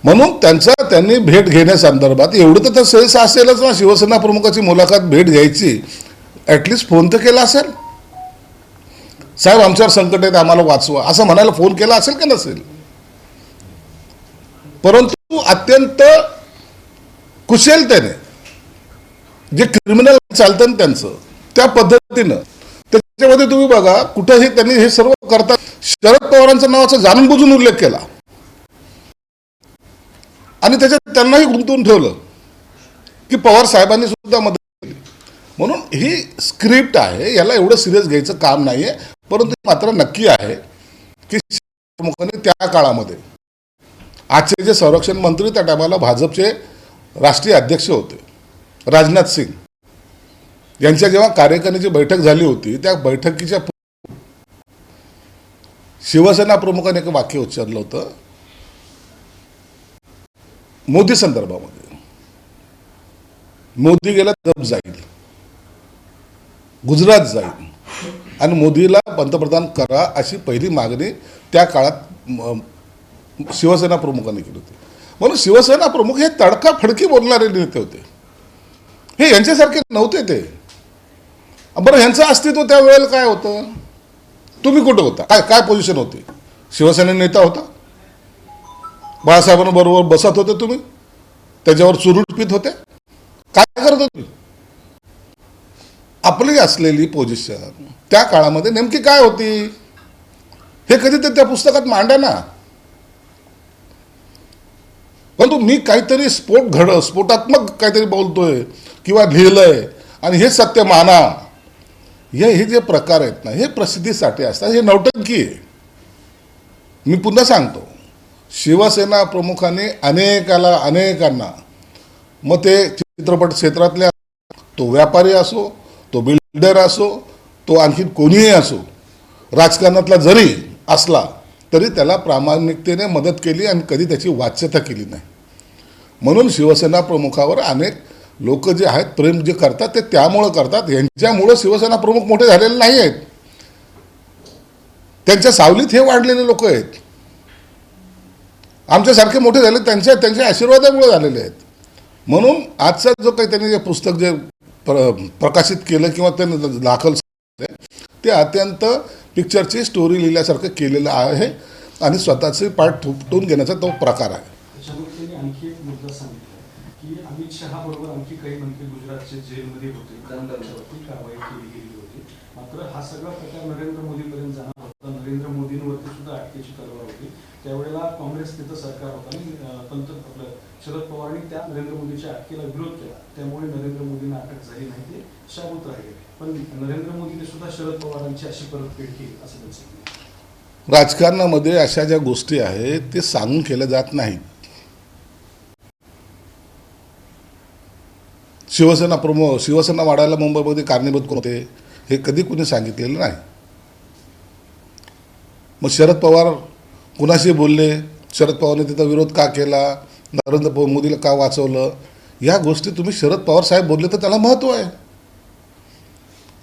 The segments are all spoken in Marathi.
म्हणून त्यांनी भेट घेण्यासंदर्भात एवढं तर सहसा असेलच ना, शिवसेना प्रमुखाची मुलाखत भेट घ्यायची, ॲटलिस्ट फोन तर केला असेल, साहेब आमच्यावर संकट आहेत आम्हाला वाचवा असं म्हणायला फोन केला असेल का नसेल. परंतु अत्यंत कुशलतेने जे क्रिमिनल चालतं ना त्यांचं त्या पद्धतीनं त्याच्यामध्ये तुम्ही बघा कुठंही त्यांनी हे सर्व करतात. शरद पवारांच्या नावाचा जाणून बुजून उल्लेख केला आणि त्याच्यात त्यांनाही गुंतवून ठेवलं की पवार साहेबांनी सुद्धा मदत केली. म्हणून ही स्क्रिप्ट आहे, याला एवढं सिरियस घ्यायचं काम नाहीये. परंतु मात्र नक्की आहे की प्रमुखांनी त्या काळामध्ये आजचे जे संरक्षण मंत्री त्या टायमाला भाजपचे राष्ट्रीय अध्यक्ष होते राजनाथ सिंग यांच्या जेव्हा कार्यकारिणीची बैठक झाली होती त्या बैठकीच्या शिवसेना प्रमुखाने एक वाक्य उच्चारलं होतं मोदी संदर्भामध्ये, मोदी गेला तर जाईल, गुजरात जाईल आणि मोदीला पंतप्रधान करा अशी पहिली मागणी त्या काळात शिवसेना प्रमुखांनी केली होती. म्हणून शिवसेना प्रमुख हे तडकाफडकी बोलणारे नेते होते, हे यांच्यासारखे नव्हते ते. बरं ह्यांचं अस्तित्व त्यावेळेला काय होतं, तुम्ही कुठं होता, काय काय पोझिशन होती, शिवसेना नेता होता, बाळासाहेबांबरोबर बसत होते तुम्ही, त्याच्यावर चुरूट पित होते, काय करत होते. आपली असलेली पोझिशन त्या काळामध्ये नेमकी काय होती हे कधी ते त्या पुस्तकात मांडा ना. परंतु मी काहीतरी स्फोटात्मक काहीतरी बोलतोय किंवा लिहिलंय आणि हे सत्य माना, हे जे प्रकार आहेत ना हे प्रसिद्धीसाठी असतात, हे नौटंकी आहे. मी पुन्हा सांगतो, शिवसेना प्रमुखांनी अनेकांना मग ते चित्रपट क्षेत्रातले, तो व्यापारी असो, तो बिल्डर असो, तो आणखी कोणीही असो, राजकारणातला जरी असला तरी त्याला प्रामाणिकतेने मदत केली आणि कधी त्याची वाच्यता केली नाही. म्हणून शिवसेना प्रमुखावर अनेक लोक जे आहेत प्रेम जे करतात ते त्यामुळं करतात, यांच्यामुळं शिवसेना प्रमुख मोठे झालेले नाही आहेत, त्यांच्या सावलीत हे वाढलेले लोक आहेत. आमच्यासारखे मोठे झाले त्यांच्या आशीर्वादामुळे झालेले आहेत. म्हणून आजचा जो काही त्यांनी जे पुस्तक जे प्रकाशित केलं किंवा त्यांनी दाखल ते अत्यंत पिक्चरची स्टोरी लिहिल्यासारखं केलेलं आहे आणि स्वतःचे पाठ थुपटून घेण्याचा तो प्रकार आहे. आणखी एक मुद्दा सांगितला की अमित शहा बरोबर आणखी काही मंत्री गुजरातचे जेलमध्ये होते, त्यांच्यावरती कारवाई केली गेली होती. मात्र हा सगळा प्रकार नरेंद्र मोदीपर्यंत जाणार होता, नरेंद्र मोदींवरती सुद्धा अटकेची तलवार होती. त्यावेळेला काँग्रेस तिथं सरकार होता आणि शरद पवारांनी त्या नरेंद्र मोदीच्या अटकेला विरोध केला, त्यामुळे नरेंद्र मोदींना अटक झाली नाही, ते शाबूत राहिले. पण नरेंद्र मोदीने सुद्धा शरद पवारांची अशी परतफेड केली असं त्यांचं. राजकारणामध्ये अशा ज्या गोष्टी आहेत ते सांगून केल्या जात नाहीत. शिवसेना वाढायला मुंबईमध्ये कारणीभूत कोण होते हे कधी कुणी सांगितलेलं नाही. मग शरद पवार कुणाशी बोलले, शरद पवारने तिथं विरोध का केला, नरेंद्र मोदीला का वाचवलं, या गोष्टी तुम्ही शरद पवार साहेब बोलले तर त्याला महत्त्व आहे.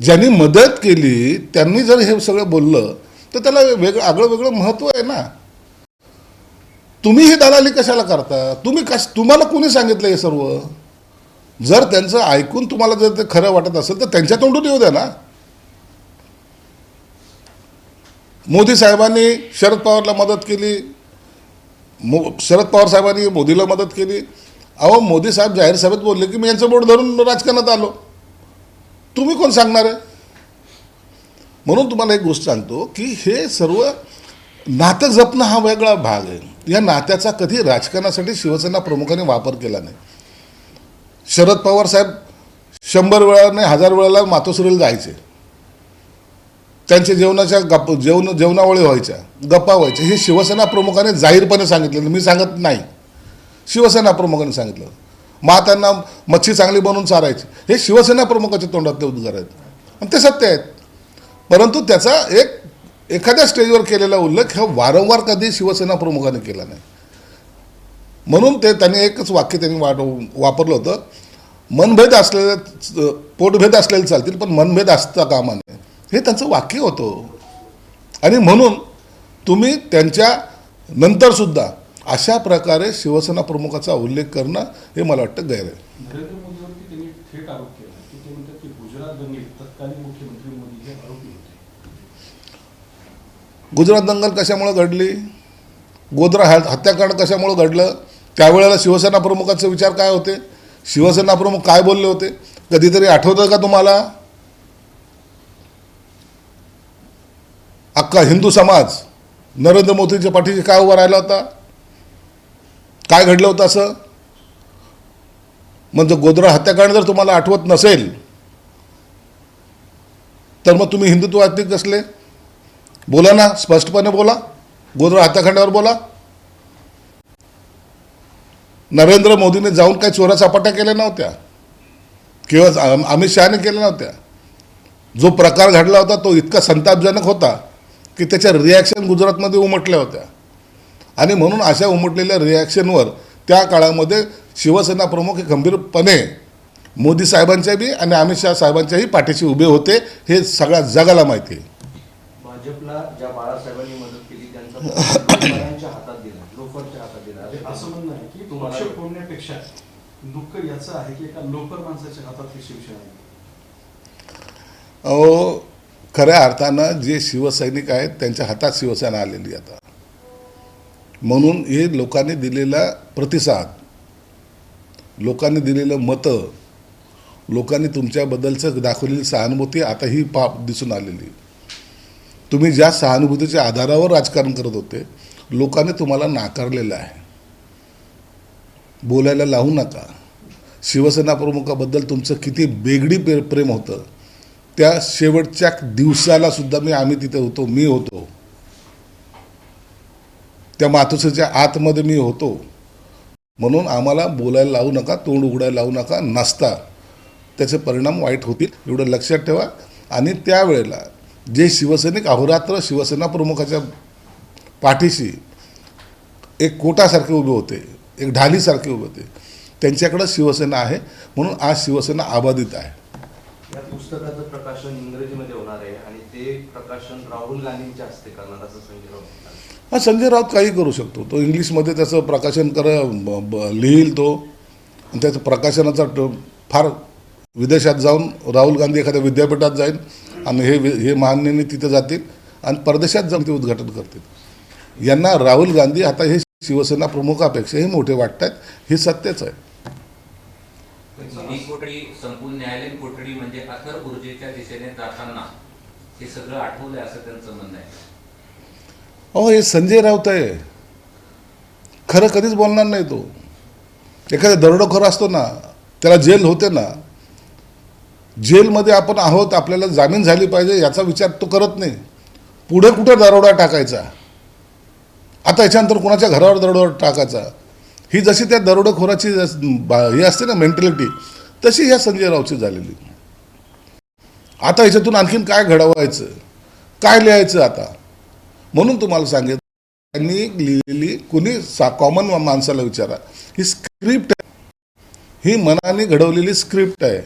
ज्यांनी मदत केली त्यांनी जर हे सगळं बोललं तर त्याला वेगळं महत्त्व आहे ना. तुम्ही ही दलाली कशाला करता, तुम्हाला कोणी सांगितलं हे सर्व. जर त्यांचं ऐकून तुम्हाला जर ते खरं वाटत असेल तर त्यांच्या तोंडून येऊ द्या ना. मोदी साहेबांनी शरद पवारला मदत केली, शरद पवार साहेबांनी मोदीला मदत केली. अहो मोदी साहेब जाहीर सभेत बोलले की मी यांचं बोट धरून राजकारणात आलो, तुम्ही कोण सांगणार आहे. म्हणून तुम्हाला एक गोष्ट सांगतो की हे सर्व नातं जपणं हा वेगळा भाग आहे. या नात्याचा कधी राजकारणासाठी शिवसेना प्रमुखांनी वापर केला नाही. शरद पवार साहेब 100 वेळा नाही 1000 वेळेला मातोश्रीला जायचे, त्यांच्या जेवणावळी व्हायच्या, गप्पा व्हायच्या. हे शिवसेना प्रमुखाने जाहीरपणे सांगितलेलं, मी सांगत नाही, शिवसेना प्रमुखाने सांगितलं. त्यांना मच्छी चांगली बनवून चारायची, हे शिवसेना प्रमुखाच्या तोंडातले उद्गार आहेत आणि ते सत्य आहेत. परंतु त्याचा एखाद्या स्टेजवर केलेला उल्लेख हा वारंवार कधी शिवसेना प्रमुखाने केला नाही. म्हणून त्यांनी एकच वाक्य त्यांनी वापरलं होतं, मनभेद असलेले पोटभेद असलेले चालतील पण मनभेद असता कामा नये, हे त्यांचं वाक्य होतं. आणि म्हणून तुम्ही त्यांच्या नंतरसुद्धा अशा प्रकारे शिवसेना प्रमुखाचा उल्लेख करणं हे मला वाटतं गैर आहे. नरेंद्र मोदीवरती त्यांनी थेट आरोप केला की ते म्हणतात की गुजरात दंगलीत तत्कालीन मुख्यमंत्री मोदी हे आरोपी होते. गुजरात दंगल कशामुळे घडली, गोधरा हत्याकांड कशामुळे घडलं, त्यावेळेला शिवसेना प्रमुखांचे विचार काय होते, शिवसेना प्रमुख काय बोलले होते, कधीतरी आठवतं का तुम्हाला? अख्खा हिंदू समाज नरेंद्र मोदींच्या पाठीशी काय उभा राहिला होता, काय घडलं होतं असं? म्हणजे गोधरा हत्याकांड जर तुम्हाला आठवत नसेल तर मग तुम्ही हिंदुत्ववादी कसले? बोला ना, स्पष्टपणे बोला, गोधरा हत्याकांडावर बोला. नरेंद्र मोदीने जाऊन काही चोरा चपाट्या केल्या नव्हत्या किंवा अमित शहाने केल्या नव्हत्या. जो प्रकार घडला होता तो इतका संतापजनक होता की त्याच्या रिॲक्शन गुजरातमध्ये उमटल्या होत्या. आणि म्हणून अशा उमटलेल्या रिॲक्शनवर त्या काळामध्ये शिवसेना प्रमुख हे गंभीरपणे मोदी साहेबांच्या बी आणि अमित शहा साहेबांच्याही पाठीशी उभे होते, हे सगळ्या जगाला माहिती आहे. भाजपला ज्या बाळासाहेबांनी मदत केली त्यांचा लोफरांच्या हातात दिला, लोफरच्या हातात दिला. अरे असं म्हणणं आहे की तुम्हाला- पक्ष फोडण्यापेक्षा दुःख याचं आहे की एका लोकर माणसाच्या हातात ही शिवसेना आहे. अहो, खऱ्या अर्थानं जे शिवसैनिक आहेत त्यांच्या हातात शिवसेना आलेली आता. म्हणून हे लोकांनी दिलेला प्रतिसाद, लोकांनी दिलेलं मतं, लोकांनी तुमच्याबद्दलचं दाखवलेली सहानुभूती आता ही दिसून आलेली. तुम्ही ज्या सहानुभूतीच्या आधारावर राजकारण करत होते, लोकांनी तुम्हाला नाकारलेलं आहे. बोलायला लावू नका. शिवसेना प्रमुखाबद्दल तुमचं किती बेगडी प्रेम होतं, त्या शेवटच्या दिवसाला सुद्धा आम्ही तिथे होतो, मी होतो, त्या मातोश्रीच्या आतमध्ये मी होतो. म्हणून आम्हाला बोलायला लावू नका, तोंड उघडायला लावू नका. नसता त्याचे परिणाम वाईट होतील एवढं लक्षात ठेवा. आणि त्यावेळेला जे शिवसैनिक अहोरात्र शिवसेना प्रमुखाच्या पाठीशी एक कोटासारखे उभे होते, एक ढालीसारखे उभे होते, त्यांच्याकडे शिवसेना आहे. म्हणून आज शिवसेना अबाधित आहे. या पुस्तकाचं प्रकाशन इंग्रजीमध्ये होणार आहे आणि ते प्रकाशन राहुल गांधींच्या हस्ते करणार असं संजय राऊत म्हणाले. हा, संजय राऊत काही करू शकतो. तो इंग्लिशमध्ये त्याचं प्रकाशन लिहिल तो, आणि त्याचं प्रकाशनाचा फार विदेशात जाऊन राहुल गांधी एखाद्या विद्यापीठात जाईल आणि हे मान्यने तिथे जातील आणि परदेशात जाऊन ते उद्घाटन करतील. यांना राहुल गांधी आता हे शिवसेना प्रमुखापेक्षाही मोठे वाटत आहेत, हे सत्यच आहे. ही कोठडी संपूर्ण न्यायालयीन कोठडी म्हणजे अथर ऊर्जेच्या दिशेने जाताना हे सगळं आठवलंय असं त्यांचं म्हणणं आहे. अहो, हे संजय राऊत आहे, खरं कधीच बोलणार नाही तो. एखादा दरोडेखोर असतो ना, त्याला जेल होते ना, जेलमध्ये आपण आहोत, आपल्याला जामीन झाली पाहिजे याचा विचार तो करत नाही. पुढे कुठे दरोडा टाकायचा, आता याच्यानंतर कुणाच्या घरावर दरोडा टाकायचा, ही जशी त्या दरोडेखोराची हे असते ना मेंटॅलिटी, तशी ह्या संजय राऊतची झालेली. आता ह्याच्यातून आणखीन काय घडवायचं, काय लिहायचं आता. म्हणून तुम्हाला सांगितलं, त्यांनी लिहिलेली कुणी कॉमन माणसाला विचारा, ही स्क्रिप्ट आहे, ही मनाने घडवलेली स्क्रिप्ट आहे.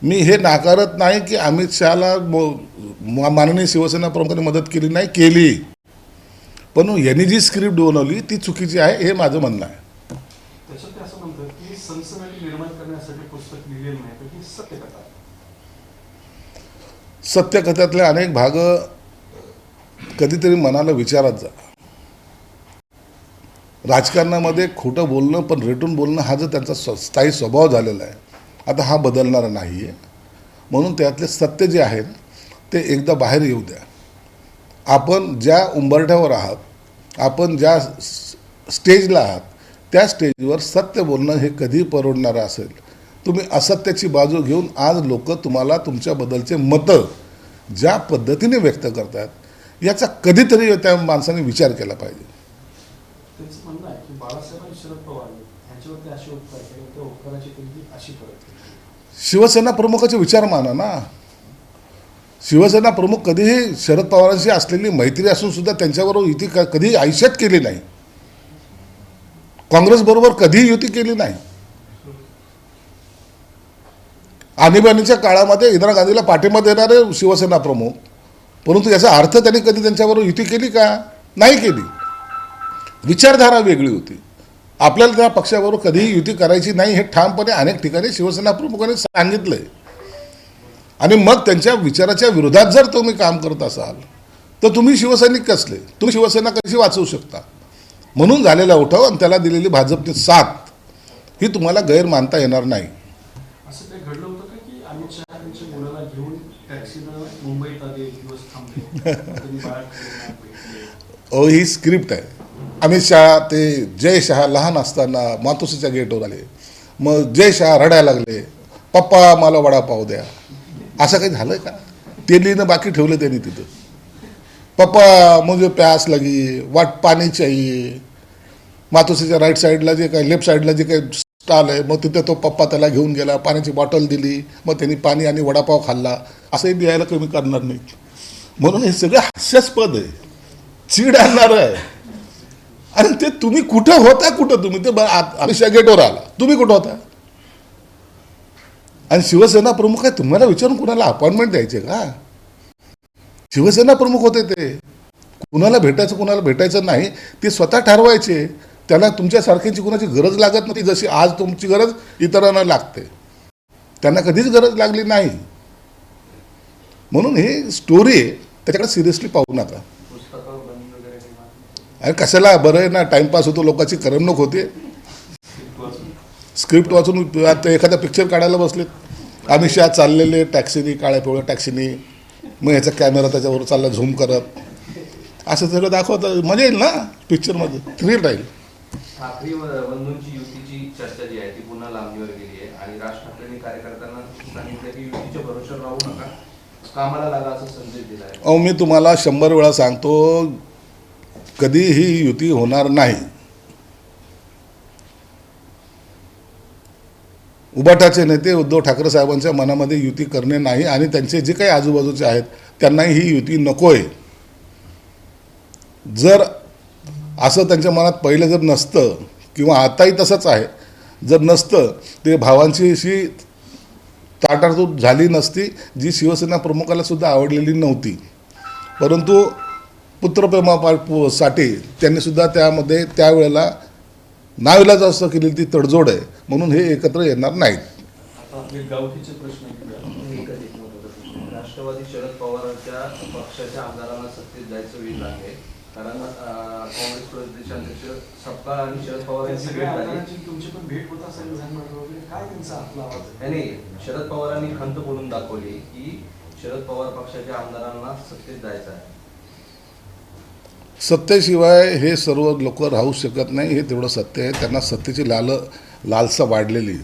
मी हे नाकारत नाही की अमित शहाला माननीय शिवसेना प्रमुखांनी मदत केली नाही, केली, पण यांनी जी स्क्रिप्ट बनवली ती चुकीची आहे, हे माझं म्हणणं आहे. त्याच्यात ते असं म्हणतात की सनसनाटी निर्माण करण्यासाठी पुस्तक लिहिलेलं नाही, तर ही सत्यकथा आहे. सत्यकथातले अनेक भाग कधीतरी मनाला विचारात जा. राजकारणामध्ये खोटं बोलणं पण रेटून बोलणं हा जो त्यांचा स्थायी स्वभाव झालेला आहे, आता हा बदलणारा नाही आहे. म्हणून त्यातले सत्य जे आहे ते एकदा बाहेर येऊ द्या. आपण ज्या उंबरठ्यावर आहात, आपण ज्या स्टेजला आहात, त्या स्टेजवर सत्य बोलणं हे कधी परवडणारं असेल. तुम्ही असत्याची बाजू घेऊन आज लोक तुम्हाला तुमच्याबद्दलचे मतं ज्या पद्धतीने व्यक्त करतात, याचा कधीतरी त्या माणसाने विचार केला पाहिजे. त्यांचं म्हणणं आहे की बाळासाहेब आणि शरद पवार यांच्यावरती असे उपकार केले, त्या उपकाराची त्यांची अशी परत केली. शिवसेना प्रमुखाचे विचार माना ना. शिवसेना प्रमुख कधीही शरद पवारांशी असलेली मैत्री असून सुद्धा त्यांच्याबरोबर युती कधी आयुष्यात केली नाही. काँग्रेसबरोबर कधीही युती केली नाही. आणीबाणीच्या काळामध्ये इंदिरा गांधीला पाठिंबा देणारे शिवसेना प्रमुख, परंतु याचा अर्थ त्यांनी कधी त्यांच्याबरोबर युती केली का? नाही केली. विचारधारा वेगळी होती. आपल्याला त्या पक्षाबरोबर कधीही युती करायची नाही हे ठामपणे अनेक ठिकाणी शिवसेना प्रमुखांनी सांगितलं आहे. आणि मग त्यांच्या विचाराच्या विरोधात जर तुम्ही काम करत असाल तर तुम्ही शिवसैनिक कसले, तुम्ही शिवसेना कशी वाचवू शकता. म्हणून झालेला उठाव आणि त्याला दिलेली भाजपची साथ ही तुम्हाला गैर मानता येणार नाही. असं काही घडलं होतं का की अमित शहा त्यांच्या मुलाला घेऊन टॅक्सीनं मुंबईत आले, एक दिवस थांबले, त्यांनी बाळाकडे भेटले? ही स्क्रिप्ट आहे. अमित शहा ते जय शहा लहान असताना मातोश्रीच्या गेटवर आले, मग जय शहा रडायला लागले, पप्पा मला वडापाव द्या. असं काही झालं का? तेलीनं बाकी ठेवलं त्यांनी तिथं. पप्पा मुझे प्यास लगी, वाट पाणी चाहिए. मातोश्रीच्या राईट साईडला जे काही लेफ्ट साईडला जे काही स्टॉल आहे मग तिथे तो पप्पा त्याला घेऊन गेला, पाण्याची बॉटल दिली, मग त्यांनी पाणी आणि वडापाव खाल्ला. असंही द्यायला कमी करणार नाही. म्हणून हे सगळं हास्यास्पद आहे, चीड आणणार आहे. आणि ते तुम्ही कुठं होता, कुठं तुम्ही ते अमित शहा गेटवर आला, तुम्ही कुठं होता? आणि शिवसेना प्रमुख आहे, तुम्हाला विचारून कुणाला अपॉइंटमेंट द्यायचे का? शिवसेना प्रमुख होते ते. कुणाला भेटायचं कुणाला भेटायचं नाही ते स्वतः ठरवायचे. त्याला तुमच्यासारख्यांची कुणाची गरज लागत नव्हती जशी आज तुमची गरज इतरांना लागते. त्यांना कधीच गरज लागली नाही. म्हणून ही स्टोरी आहे, त्याच्याकडे सिरियसली पाहू नका. पुस्तकं बंद वगैरे किंवा अरे कशाला, बरं आहे ना, टाइमपास होतो, लोकांची करमणूक होते. स्क्रिप्ट वाचून आता एखादा पिक्चर काढायला बसलेत. अमित शहा चाललेले टॅक्सीनी, काळ्या पिवळ्या टॅक्सीनी, मग ह्याचा कॅमेरा त्याच्यावर चालला झूम करत, असं सगळं दाखवतं. मजा येईल ना पिक्चरमध्ये, थ्रिल राहील. ठाकरे बंधूंची युतीची चर्चा जी आहे ती पुन्हा लांबणीवर गेली आहे आणि राज ठाकरेंनी कार्यकर्त्यांना सांगितलं की युतीच्या भरोश्यावर राहू नका, कामाला लागा असा संदेश दिला आहे. अहो मी तुम्हाला 100 वेळा सांगतो, कधीही युती होणार नाही. उबाटाचे नेते उद्धव ठाकरे साहेबांच्या मनामध्ये युती करणे नाही आणि त्यांचे जे काही आजूबाजूचे आहेत त्यांनाही ही युती नको आहे. जर असं त्यांच्या मनात पहिलं जर नसतं किंवा आताही तसंच आहे, जर नसतं ते भावांची अशी ताटातूट झाली नसती जी शिवसेना प्रमुखाला सुद्धा आवडलेली नव्हती. परंतु पुत्रप्रेमासाठी त्यांनी सुद्धा त्यामध्ये त्यावेळेला नाविलाज असं केलेली ती तडजोड आहे. म्हणून हे एकत्र येणार नाहीत. आता आपले गावकीचे प्रश्न घेऊया. राष्ट्रवादी शरद पवारांच्या पक्षाच्या आमदारांना सत्तेत जायचं वेळ आहे, कारण काँग्रेस प्रदेशाध्यक्ष सपकाळ आणि शरद पवार यांची भेट सगळ्या झाली. आमदारांची तुमची पण भेट होत असेल विधानमंडळ वगैरे, काय त्यांचा आपला आवाज आहे? नाही, शरद पवारांनी खंत बोलून दाखवली की शरद पवार पक्षाच्या आमदारांना सत्तेत जायचं आहे. सत्तेशिवाय हे सर्व लोक राहू शकत नाही, हे तेवढं सत्य आहे. त्यांना सत्तेची लालसा वाढलेली.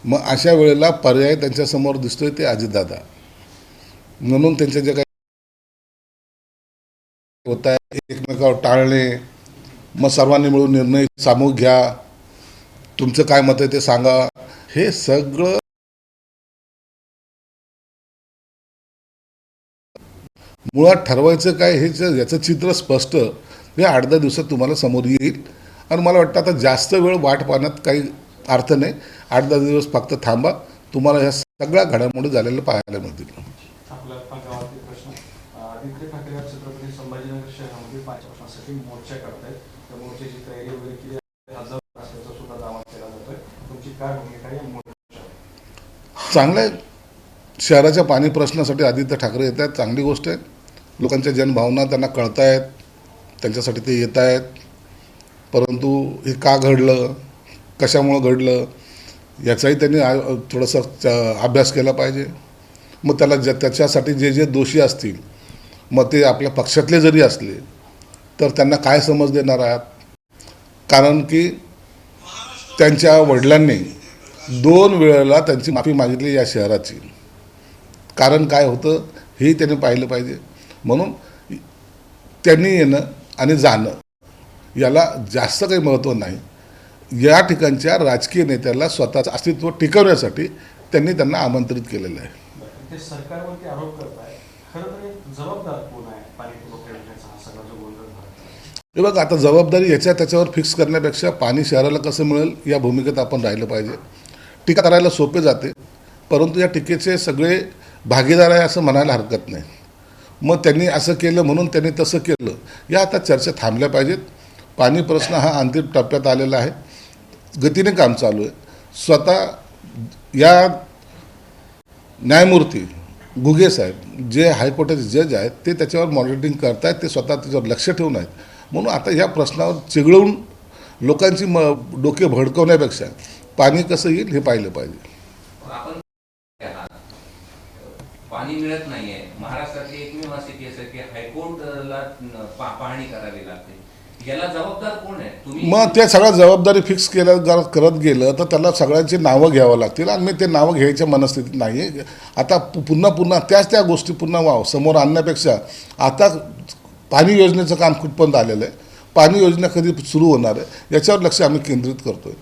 मग अशा वेळेला पर्याय त्यांच्यासमोर दिसतोय ते अजितदादा. म्हणून त्यांचे जे काही होत आहे एकमेकावर टाळणे, मग सर्वांनी मिळून निर्णय सामूहिक घ्या, तुमचं काय मत आहे ते सांगा, हे सगळं मुळात ठरवायचं काय हे याचं चित्र स्पष्ट हे 8-10 दिवसात तुम्हाला समोर येईल. आणि मला वाटतं आता जास्त वेळ वाट पाहण्यात काही अर्थ नाही. 8-10 दिवस फक्त थांबा, तुम्हाला ह्या सगळ्या घडामोडी झालेल्या पाहायला मिळतील. आपल्या गावातील प्रश्न, आदित्य ठाकरे छत्रपती संभाजीनगर शहरामध्ये 5 वर्षांसाठी मोर्चा करतायत. त्या मोर्चाची तयारी वगैरे केली आहे, हजार असल्याचा सुद्धा दावा केला जातोय. तुमची काय भूमिका आहे या मोर्चावर? चांगलं आहे. शहराच्या पाणी प्रश्नासाठी आदित्य ठाकरे येत आहेत, चांगली गोष्ट आहे. लोकांच्या जनभावना त्यांना कळत आहेत, त्यांच्यासाठी ते येत आहेत. परंतु हे का घडलं, कशामुळं घडलं याचाही त्यांनी थोडंसं अभ्यास केला पाहिजे. मग त्याला त्याच्यासाठी जे जे दोषी असतील, मग ते आपल्या पक्षातले जरी असले तर त्यांना काय समज देणार आहात. कारण की त्यांच्या वडिलांनी 2 वेळेला त्यांची माफी मागितली या शहराची. कारण काय होतं हेही त्यांनी पाहिलं पाहिजे. म्हणून त्यांनी येणं आणि जाणं याला जास्त काही महत्त्व नाही. या ठिकाणच्या राजकीय नेत्याला स्वतःचं अस्तित्व टिकवण्यासाठी त्यांनी त्यांना आमंत्रित केलेलं आहे. ते सरकारवरती आरोप करताय, खरं तर एक जबाबदार कोण आहे पाणी पुरवठा योजनेचा हा सगळा जो गोंधळ झाला? हे बघा, आता जबाबदारी त्याच्यावर फिक्स करण्यापेक्षा पाणी शहराला कसं मिळेल या भूमिकेत आपण राहिलं पाहिजे. टीका करायला सोपे जाते, परंतु या टीकेचे सगळे भागीदार आहे असं म्हणायला हरकत नाही. मग त्यांनी असं केलं म्हणून त्यांनी तसं केलं या आता चर्चा थांबल्या पाहिजेत. पाणी प्रश्न हा अंतिम टप्प्यात आलेला आहे. गतीने काम चालू आहे. स्वतः या न्यायमूर्ती घुगे साहेब जे हायकोर्टाचे जज आहेत ते त्याच्यावर मॉनिटरिंग करतायत, ते स्वतः त्याच्यावर लक्ष ठेवून आहेत. म्हणून आता या प्रश्नावर चिघळून लोकांची डोके भडकवण्यापेक्षा पाणी कसं येईल हे पाहिलं पाहिजे. आपण पाणी मिळत नाहीये. महाराष्ट्रातली एकमेव अशी केस आहे की हायकोर्टला पाहणी करावी लागते. याला जबाबदार कोण आहे? तुम्ही मग ते सगळ्या जबाबदारी फिक्स करत गेलं तर त्याला सगळ्यांची नावं घ्यावं लागतील आणि मी ते नावं घ्यायच्या मनस्थितीत नाही आहे. आता पुन्हा त्या गोष्टी पुन्हा समोर आणण्यापेक्षा आता पाणी योजनेचं काम कुठपर्यंत आलेलं आहे, पाणी योजना कधी सुरू होणार आहे याच्यावर लक्ष आम्ही केंद्रित करतो आहे.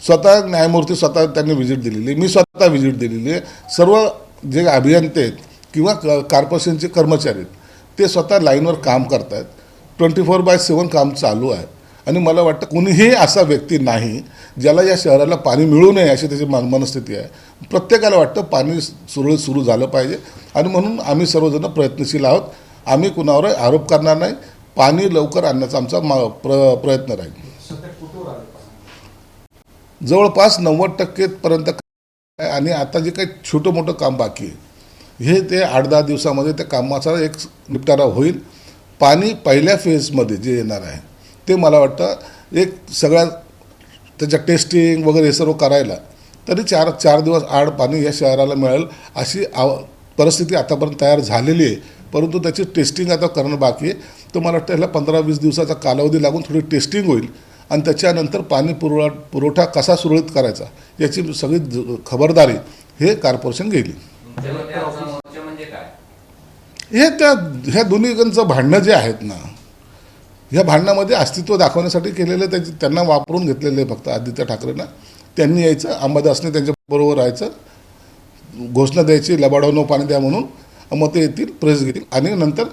स्वतः न्यायमूर्ती स्वतः त्यांनी व्हिजिट दिलेली आहे, मी स्वतः व्हिजिट दिलेली आहे. सर्व जे अभियंते आहेत किंवा कॉर्पोरेशनचे कर्मचारी आहेत ते स्वतः लाईनवर काम करत आहेत. 24/7 काम चालू आहे आणि मला वाटतं कोणीही असा व्यक्ती नाही ज्याला या शहराला पाणी मिळू नये अशी त्याची मनस्थिती आहे. प्रत्येकाला वाटतं पाणी सुरळीत सुरू झालं पाहिजे आणि म्हणून आम्ही सर्वजण प्रयत्नशील आहोत. आम्ही कुणावर आरोप करणार नाही. पाणी लवकर आणण्याचा आमचा प्रयत्न राहील. सध्या कुठवर आलं पाणी? जवळपास 90% पर्यंत आहे आणि आता जे काही छोटं मोठं काम बाकी आहे हे ते 8-10 दिवसामध्ये त्या कामाचा एक निपटारा होईल. पाणी पहिल्या फेजमध्ये जे येणार आहे ते मला वाटतं एक सगळ्या त्याच्या टेस्टिंग वगैरे हे सर्व करायला तरी 4 दिवस आड पाणी या शहराला मिळेल अशी परिस्थिती आतापर्यंत तयार झालेली आहे. परंतु त्याची टेस्टिंग आता करणं बाकी आहे. तर मला वाटतं ह्याला 15-20 दिवसाचा कालावधी लागून थोडी टेस्टिंग होईल आणि त्याच्यानंतर पाणी पुरवठा कसा सुरळीत करायचा याची सगळी खबरदारी हे कॉर्पोरेशन घेईल. म्हणजे काय? हे ह्या दोन्हीकडचं भांडणं जे आहेत ना, ह्या भांडणामध्ये अस्तित्व दाखवण्यासाठी केलेलं त्यांना वापरून घेतलेलं आहे फक्त आदित्य ठाकरेंना. त्यांनी यायचं, अंबादासने त्यांच्याबरोबर राहायचं, घोषणा द्यायची लबाडावनो पाणी द्या म्हणून, मग ते येतील, प्रेस घेतील आणि नंतर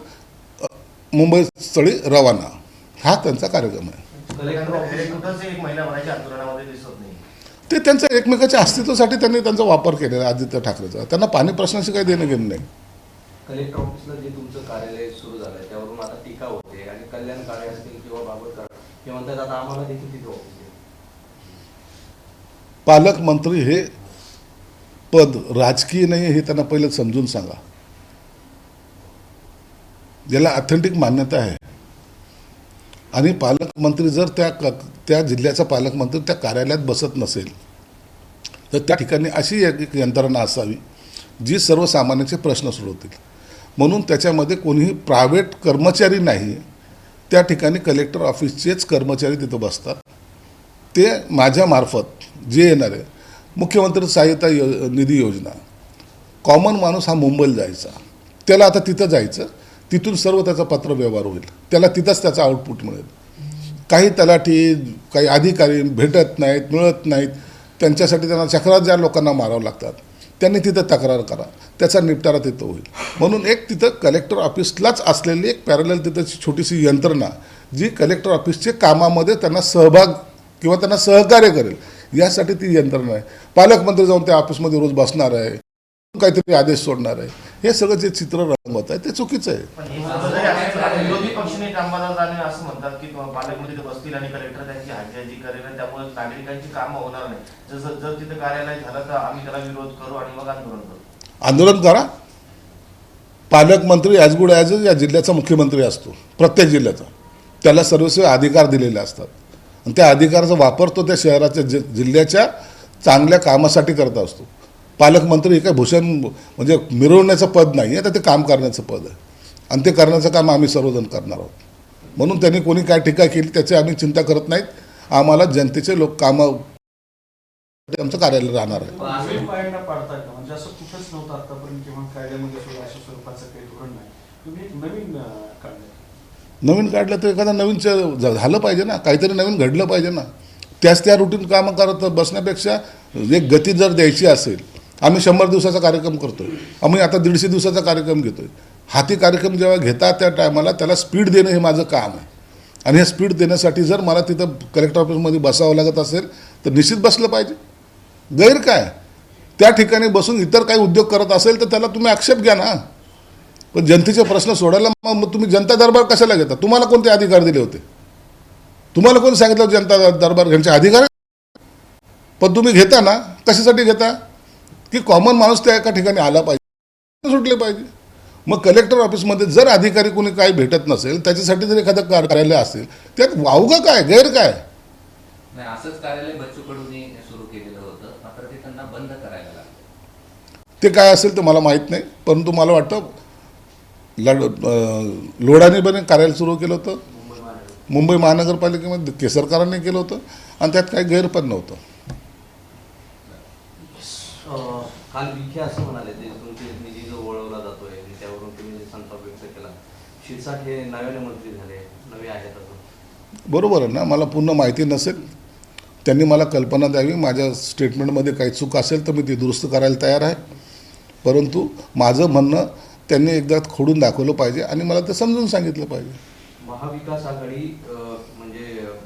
मुंबई स्थळी रवाना. हा त्यांचा कार्यक्रम आहे. ते त्यांच्या एकमेकाच्या अस्तित्वासाठी त्यांनी त्यांचा वापर केलेला आदित्य ठाकरेचा. त्यांना पाणी प्रश्नाशी काही देणं घेणं नाही. कलेक्टर ऑफिसला जे तुमचं कार्यालय सुरू झालंय त्यावरून आता टीका होते आणि कल्याण कार्य असतील किंवा बाबतकर हे म्हणतात आता आम्हाला देखील तिथे ऑफिस आहे. पालकमंत्री हे पद राजकीय नाही हे त्यांना पहिलं समजून सांगा. ज्याला ऑथेंटिक मान्यता आहे आणि पालकमंत्री जर त्या जिल्ह्याचा पालकमंत्री त्या कार्यालयात बसत नसेल तर त्या ठिकाणी अशी एक यंत्रणा असावी जी सर्वसामान्यांचे प्रश्न सोडवतील. म्हणून त्याच्यामध्ये कोणीही प्रायव्हेट कर्मचारी नाही. त्या ठिकाणी कलेक्टर ऑफिसचेच कर्मचारी तिथं बसतात. ते माझ्यामार्फत जे येणार आहे मुख्यमंत्री सहाय्यता निधी योजना, कॉमन माणूस हा मुंबईला जायचा, त्याला आता तिथं जायचं, तिथून सर्व त्याचा पत्रव्यवहार होईल, त्याला तिथंच त्याचा आउटपुट मिळेल. काही तलाठी काही अधिकारी भेटत नाहीत, मिळत नाहीत, त्यांच्यासाठी त्यांना चक्रात ज्या लोकांना मारावं लागतात त्यांनी तिथं तक्रार करा, त्याचा निपटारा तिथं होईल. म्हणून एक तिथं कलेक्टर ऑफिसलाच असलेली एक पॅरलल तिथं छोटीशी यंत्रणा जी कलेक्टर ऑफिसचे कामामध्ये त्यांना सहभाग किंवा त्यांना सहकार्य करेल यासाठी ती यंत्रणा आहे. पालकमंत्री जाऊन त्या ऑफिसमध्ये रोज बसणार आहे, काहीतरी आदेश सोडणार आहे, हे सगळं जे चित्र रंगवत आहे ते चुकीचं आहे. विरोधी पक्षाने अंबादास दानवे असं म्हणतात की पालकमंत्री तिथे बसतील आणि कलेक्टर त्यांची हाजीहाजी करेल, त्यामुळे नागरिकांची कामं होणार नाही. जर तिथे कार्यालय झालं तर आम्ही त्याला विरोध करू आणि मग आंदोलन करू. आंदोलन करा. पालकमंत्री ॲज गुड ॲज या जिल्ह्याचा मुख्यमंत्री असतो, प्रत्येक जिल्ह्याचा. त्याला सर्वस्वी अधिकार दिलेले असतात आणि त्या अधिकाराचा वापर तो त्या शहराच्या जिल्ह्याच्या चांगल्या कामासाठी करत असतो. पालकमंत्री हे काय भूषण म्हणजे मिरवण्याचं पद नाही आहे, तर ते काम करण्याचं पद आहे आणि ते करण्याचं काम आम्ही सर्वजण करणार आहोत. म्हणून त्यांनी कोणी काय टीका केली त्याची आम्ही चिंता करत नाहीत. आम्हाला जनतेचे लोक कामं आमचं कार्यालय राहणार आहे. पायंडा पाडताय का? म्हणजे असं कुठंच नव्हतं आतापर्यंत किंवा कायद्यामध्ये सुद्धा अशा स्वरूपाचं काही धोरण नाही. तुम्ही एक नवीन काढलं. नवीन काढलं तर एखादा नवीन झालं पाहिजे ना, काहीतरी नवीन घडलं पाहिजे ना. त्या रुटीन कामं करत बसण्यापेक्षा एक गती जर द्यायची असेल, आम्ही 100 दिवसाचा कार्यक्रम करतोय, आम्ही आता 150 दिवसाचा कार्यक्रम घेतोय. हाती कार्यक्रम जेव्हा घेतात त्या टायमाला त्याला स्पीड देणं हे माझं काम आहे आणि हे स्पीड देण्यासाठी जर मला तिथं कलेक्टर ऑफिसमध्ये बसावं लागत असेल तर निश्चित बसलं पाहिजे. गैर काय? त्या ठिकाणी बसून इतर काही उद्योग करत असेल तर त्याला तुम्ही आक्षेप घ्या ना. पण जनतेचे प्रश्न सोडायला मग तुम्ही जनता दरबार कशाला घेता? तुम्हाला कोणते अधिकार दिले होते? तुम्हाला कोणी सांगितलं जनता दरबार घ्यायचे अधिकार आहे? पण तुम्ही घेता ना, कशासाठी घेता? की कॉमन माणूस त्या एका ठिकाणी आला पाहिजे, सुटले पाहिजे. मग कलेक्टर ऑफिसमध्ये जर अधिकारी कोणी काही भेटत नसेल, त्याच्यासाठी जर एखादं कार्यालय असेल, त्यात वावगं काय, गैर काय? नाही, असंच कार्यालय बच्चू कडूंनी सुरू केलेलं होतं, मात्र ते त्यांना बंद करायला लागलं. ते काय असेल तर मला माहीत नाही, परंतु मला वाटतं लोढाने पण कार्यालय सुरू केलं होतं मुंबई महानगरपालिकेमध्ये, केसरकरांनी केलं होतं, आणि त्यात काही गैर पण नव्हतं. काल विखे असं म्हणाले, ते तुमचे निधी जो वळवला जातोय त्यावरून तुम्ही संताप व्यक्त केला. शिरसाट हे नव्याने मंत्री झाले, नवे आहेत अजून. बरोबर आहे ना, मला पूर्ण माहिती नसेल, त्यांनी मला कल्पना द्यावी. माझ्या स्टेटमेंटमध्ये काही चूक असेल तर मी ती दुरुस्त करायला तयार आहे, परंतु माझं म्हणणं त्यांनी एकदा खोडून दाखवलं पाहिजे आणि मला ते समजून सांगितलं पाहिजे. महाविकास आघाडी म्हणजे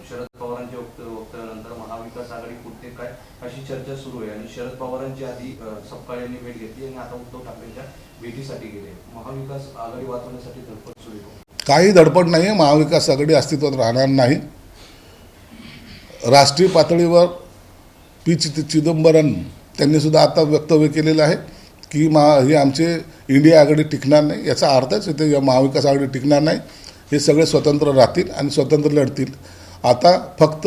शरद पवारांच्या वक्तव्यानंतर महाविकास आघाडी कुठे काय अशी चर्चा सुरू आहे, आणि शरद पवारांची आधी सपकाळ यांनी भेट घेतली आणि आता उद्धव ठाकरेंच्या भेटीसाठी गेले. महाविकास आघाडी वाचवण्यासाठी धडपड सुरू आहे. काही धडपड नाही आहे. महाविकास आघाडी अस्तित्वात राहणार नाही. राष्ट्रीय पातळीवर पी चिदंबरम त्यांनी सुद्धा आता वक्तव्य केलेलं आहे की ही आमचे इंडिया आघाडी टिकणार नाही. याचा अर्थच इथे या महाविकास आघाडी टिकणार नाही. हे सगळे स्वतंत्र राहतील आणि स्वतंत्र लढतील. आता फक्त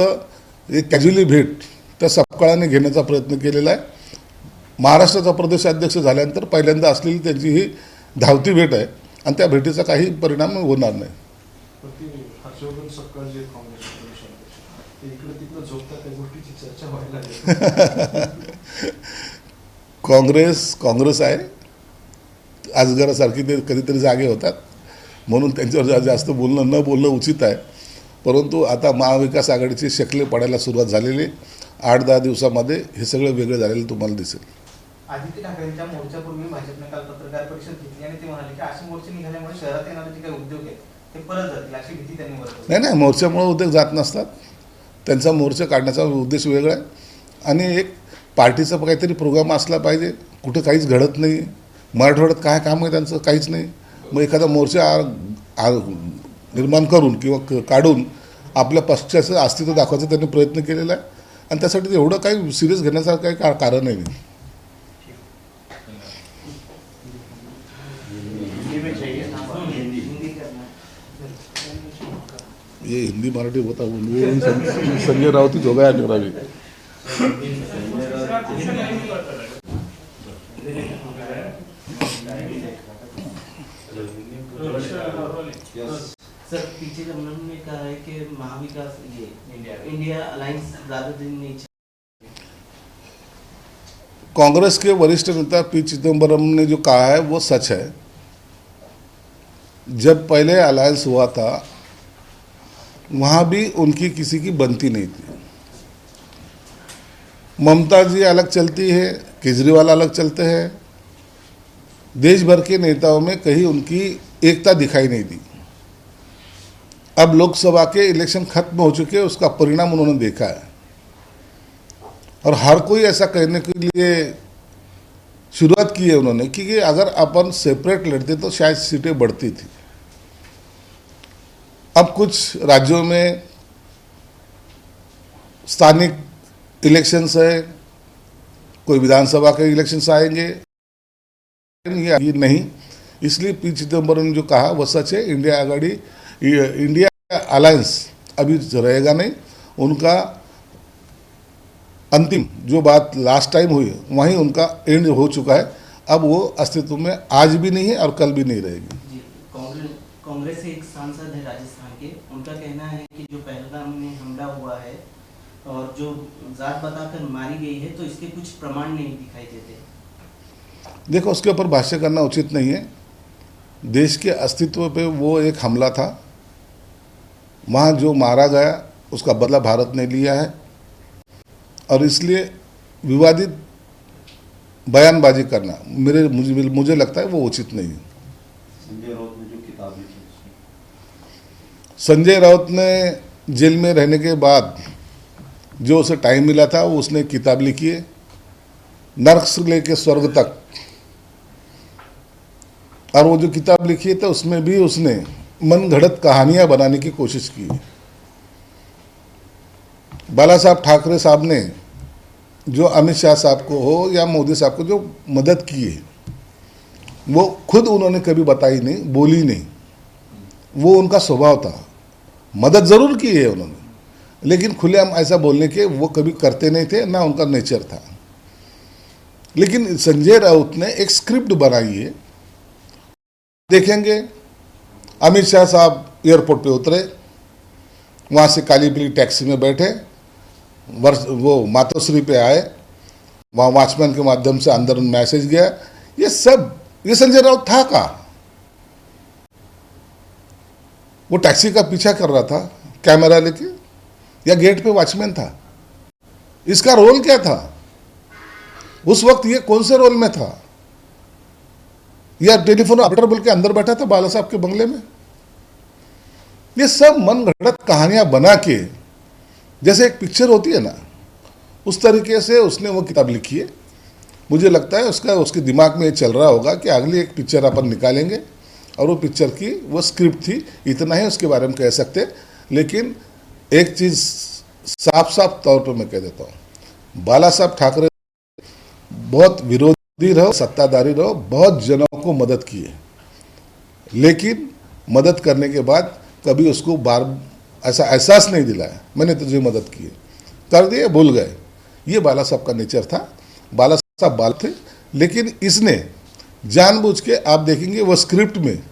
एक कॅज्युअली भेट त्या सपकाळाने घेण्याचा प्रयत्न केलेला आहे. महाराष्ट्राचा प्रदेशाध्यक्ष झाल्यानंतर पहिल्यांदा असलेली त्यांची ही धावती भेट आहे आणि त्या भेटीचा काही परिणाम होणार नाही. हर्षवर्धन सपकाळ जे काँग्रेस ते इकडे तिकडे झोपतात, त्या गोष्टीची चर्चा व्हायला लागली. काँग्रेस आहे, अजगरासारखी ते कधीतरी जागे होतात, म्हणून त्यांच्यावर जास्त न बोलणं उचित आहे. परंतु आता महाविकास आघाडीची शक्ले पडायला सुरुवात झालेली. 8-10 दिवसामध्ये हे सगळं वेगळं झालेलं तुम्हाला दिसेल. आदित्य ठाकरेंच्या मोर्चापूर्वी भाजपने काल पत्रकार परिषद घेतली आणि ते म्हणाले की असे मोर्चे निघाल्यामुळे शहरात येणारे जे काही उद्योग आहेत ते परत जातील अशी भीती त्यांनी वर्तवली. नाही, मोर्चामुळे उद्योग जात नसतात. त्यांचा मोर्चा काढण्याचा उद्देश वेगळा आहे आणि एक पार्टीचा काहीतरी प्रोग्राम असला पाहिजे. कुठं काहीच घडत नाही. मराठवाड्यात काय काम आहे त्यांचं, काहीच नाही. मग एखादा मोर्चा निर्माण करून किंवा काढून आपल्या पक्षाचं अस्तित्व दाखवायचा त्यांनी प्रयत्न केलेला आहे आणि त्यासाठी एवढं काही सिरियस घेण्यासारखं काही कारण नाही. ये हिंदी मराठी होता संजय राउत ही जोगा है रवि. सर पी चिदंबरम ने कहा है कि महाविकास ये इंडिया अलायंस ज्यादा दिन नहीं. कांग्रेस के वरिष्ठ नेता पी चिदंबरम ने जो कहा है वो सच है. जब पहले अलायंस हुआ था वहाँ भी उनकी किसी की बनती नहीं थी. ममता जी अलग चलती है, केजरीवाल अलग चलते हैं. देश भर के नेताओं में कहीं उनकी एकता दिखाई नहीं दी. अब लोकसभा के इलेक्शन खत्म हो चुके हैं, उसका परिणाम उन्होंने देखा है और हर कोई ऐसा कहने के लिए शुरुआत की है उन्होंने कि अगर अपन सेपरेट लड़ते तो शायद सीटें बढ़ती थी. अब कुछ राज्यों में स्थानिक इलेक्शंस है, कोई विधानसभा के इलेक्शंस आएंगे, ये नहीं. इसलिए पी चिदंबरम ने जो कहा वह सच है. इंडिया अलायंस अभी रहेगा नहीं. उनका अंतिम जो बात लास्ट टाइम हुई वहीं उनका एंड हो चुका है. अब वो अस्तित्व में आज भी नहीं है और कल भी नहीं रहेगी. कांग्रेस से एक सांसद है राजस्थान के, उनका कहना है कि जो पहलगाम में हमला हुआ है और जो जात बताकर मारी गई है तो इसके कुछ प्रमाण नहीं दिखाई देते. देखो, उसके ऊपर भाष्य करना उचित नहीं है. देश के अस्तित्व पे वो एक हमला था. वहाँ जो मारा गया उसका बदला भारत ने लिया है और इसलिए विवादित बयानबाजी करना मुझे लगता है वो उचित नहीं है. संजय राउत ने जेल में रहने के बाद जो उसे टाइम मिला था वो उसने किताब लिखी है, नर्क से लेके स्वर्ग तक. और वो जो किताब लिखी है तो उसमें भी उसने मन घड़त कहानियां बनाने की कोशिश की है. बाला साहब ठाकरे साहब ने जो अमित शाह साहब को हो या मोदी साहब को जो मदद की है, वो खुद उन्होंने कभी बताई नहीं, बोली नहीं। वो उनका स्वभाव था। मदद ज़रूर की है उन्होंने, लेकिन खुलेआम ऐसा बोलने के वो कभी करते नहीं थे, ना उनका नेचर था। लेकिन संजय राउत ने एक स्क्रिप्ट बनाई है। देखेंगे अमित शाह साहब एयरपोर्ट पे उतरे, वहाँ से काली पीली टैक्सी में बैठे, वो मातोश्री पे आए, वहाँ वॉचमैन के माध्यम से अंदर मैसेज गया। ये संजय राउत था का? वो टैक्सी का पीछा कर रहा था कैमरा लेके, या गेट पे वॉचमैन था? इसका रोल क्या था उस वक्त? ये कौन से रोल में था? या टेलीफोन ऑपरेटर बोल के अंदर बैठा था बाला साहब के बंगले में? ये सब मन गढ़ंत कहानियां बना के, जैसे एक पिक्चर होती है ना, उस तरीके से उसने वो किताब लिखी है। मुझे लगता है उसके दिमाग में ये चल रहा होगा कि अगली एक पिक्चर अपन निकालेंगे, और वो पिक्चर की वो स्क्रिप्ट थी। इतना ही उसके बारे में कह सकते। लेकिन एक चीज़ साफ साफ तौर पर मैं कह देता हूँ, बाला साहब ठाकरे बहुत विरोधी रहो, सत्ताधारी रहो, बहुत जनों को मदद की है, लेकिन मदद करने के बाद कभी उसको बार ऐसा एहसास नहीं दिलाया मैंने तुझे मदद की है, कर दिए, भूल गए। ये बाला साहब का नेचर था। बाला साहब बाल थे, लेकिन इसने जानबूझ के, आप देखेंगे वो स्क्रिप्ट में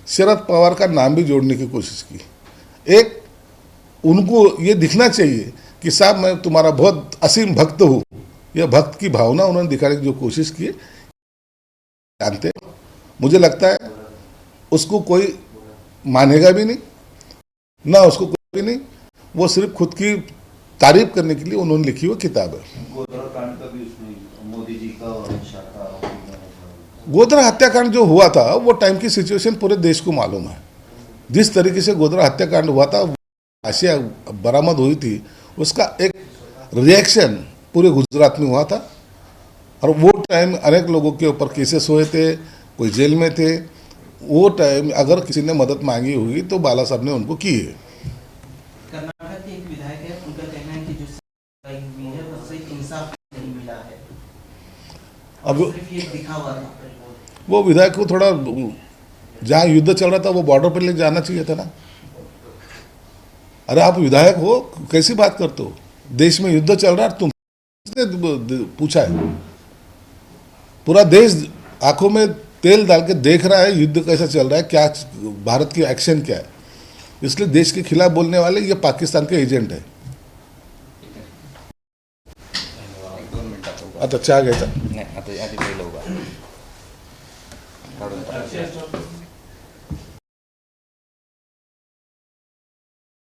शरद पवार का नाम भी जोड़ने की कोशिश की। एक उनको ये दिखना चाहिए कि साहब मैं तुम्हारा बहुत असीम भक्त हूँ, यह भक्त की भावना उन्होंने दिखाने की जो कोशिश की, जानते मुझे लगता है उसको कोई मानेगा भी नहीं, ना उसको कोई भी नहीं। वो सिर्फ खुद की तारीफ करने के लिए उन्होंने लिखी हुई किताब है। गोधरा कांड का भी उसमें मोदी जी का और अमित शाह का गोधरा हत्याकांड जो हुआ था, वो टाइम की सिचुएशन पूरे देश को मालूम है। जिस तरीके से गोधरा हत्याकांड हुआ था, लाशें बरामद हुई थी, उसका एक रिएक्शन पूरे गुजरात में हुआ था। और वो टाइम अनेक लोगों के ऊपर केसेस हुए थे, कोई जेल में थे। वो टाइम अगर किसी ने मदद मांगी होगी तो बाला साहब ने उनको की है। कर्नाटक के एक विधायक है, उनका कहना है कि जो सजा हुई है उससे इंसाफ नहीं मिला है। अब सिर्फ ये दिखा हुआ था। वो विधायक को थोड़ा, जहाँ युद्ध चल रहा था वो बॉर्डर पर ले जाना चाहिए था ना। अरे आप विधायक हो, कैसी बात करते हो? देश में युद्ध चल रहा है, तुम पूछा है? पूरा देश आंखों में तेल डाल के देख रहा है युद्ध कैसा चल रहा है, क्या भारत की एक्शन क्या है। इसलिए देश के खिलाफ बोलने वाले ये पाकिस्तान के एजेंट है। अच्छा, चहा घ्यायचा? नाही आता आधी पहिलं उभा काढून टाका.